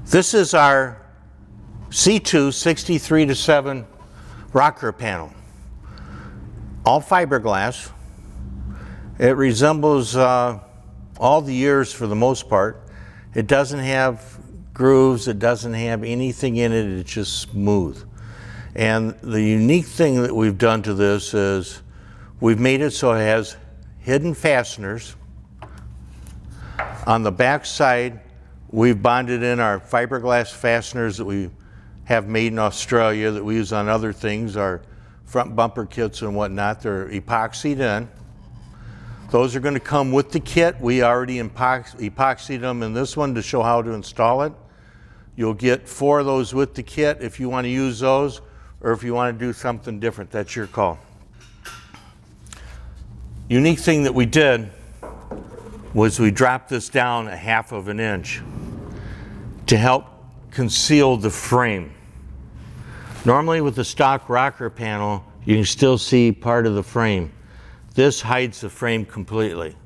This is our C2 63-7 rocker panel. All fiberglass. It resembles all the years for the most part. It doesn't have grooves, it doesn't have anything in it, it's just smooth. And the unique thing that we've done to this is we've made it so it has hidden fasteners. On the back side, we've bonded in our fiberglass fasteners that we have made in Australia that we use on other things, our front bumper kits and whatnot. They're epoxied in. Those are going to come with the kit. We already epoxied them in this one to show how to install it. You'll get 4 of those with the kit if you want to use those, or if you want to do something different, that's your call. Unique thing that we did was we dropped this down 1/2 of an inch to help conceal the frame. Normally with the stock rocker panel, you can still see part of the frame. This hides the frame completely.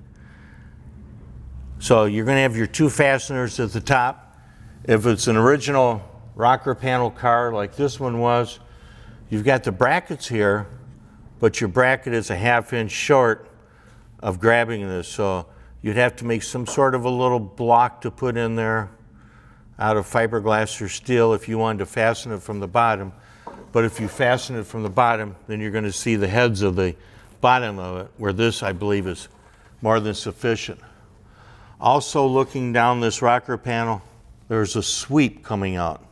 So you're going to have your 2 fasteners at the top. If it's an original rocker panel car like this one was, you've got the brackets here, but your bracket is 1/2 inch short of grabbing this. So you'd have to make some sort of a little block to put in there out of fiberglass or steel if you wanted to fasten it from the bottom. But if you fasten it from the bottom, then you're going to see the heads of the bottom of it, where this, I believe, is more than sufficient. Also, looking down this rocker panel, there's a sweep coming out.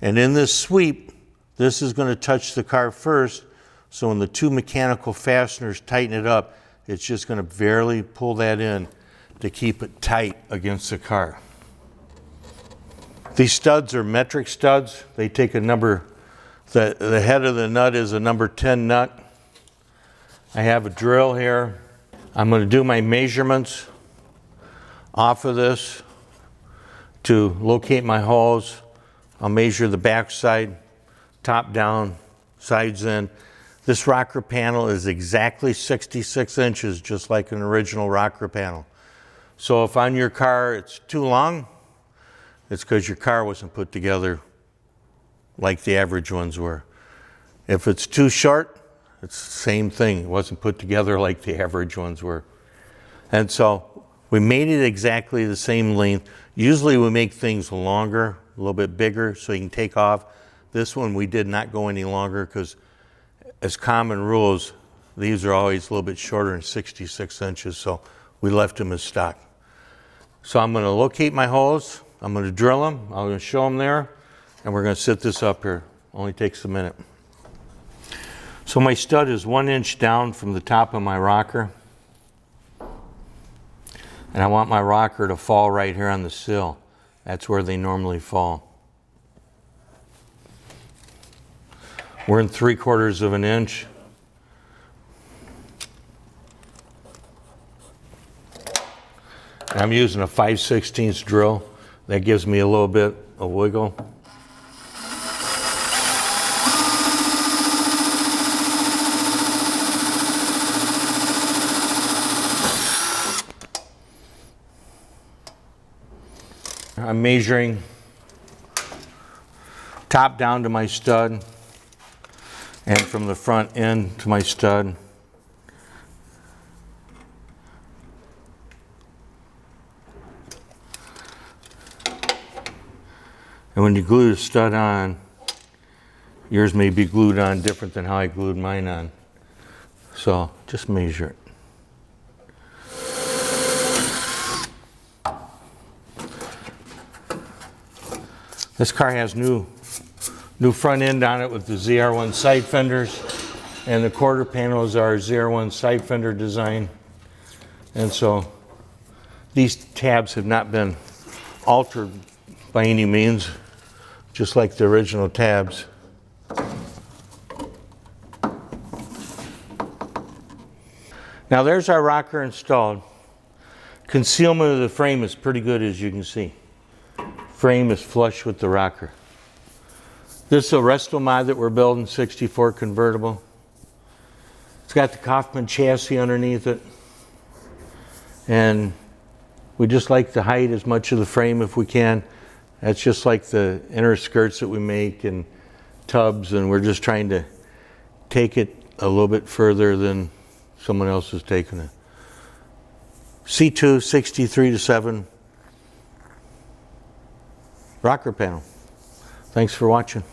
And in this sweep, this is going to touch the car first, so when the 2 mechanical fasteners tighten it up, it's just going to barely pull that in to keep it tight against the car. These studs are metric studs. They take a number, the head of the nut is a number 10 nut. I have a drill here. I'm going to do my measurements off of this to locate my holes. I'll measure the back side, top down, sides in. This rocker panel is exactly 66 inches, just like an original rocker panel. So if on your car it's too long, it's because your car wasn't put together like the average ones were. If it's too short, it's the same thing. It wasn't put together like the average ones were. And so we made it exactly the same length. Usually we make things longer, a little bit bigger, so you can take off. This one we did not go any longer because as common rules, these are always a little bit shorter than 66 inches, so we left them as stock. So I'm going to locate my holes. I'm going to drill them. I'm going to show them there, and we're going to sit this up here. Only takes a minute. So my stud is 1 inch down from the top of my rocker. And I want my rocker to fall right here on the sill. That's where they normally fall. We're in 3/4 of an inch. And I'm using a 5/16 drill. That gives me a little bit of wiggle. I'm measuring top down to my stud and from the front end to my stud. And when you glue the stud on, yours may be glued on different than how I glued mine on. So just measure it. This car has new front end on it with the ZR1 side fenders, and the quarter panels are ZR1 side fender design. And so these tabs have not been altered by any means, just like the original tabs. Now there's our rocker installed. Concealment of the frame is pretty good, as you can see. Frame is flush with the rocker. This is a Restomod that we're building, 64 convertible. It's got the Kaufman chassis underneath it. And we just like to hide as much of the frame if we can. That's just like the inner skirts that we make and tubs, and we're just trying to take it a little bit further than someone else has taken it. C2 63-7 rocker panel. Thanks for watching.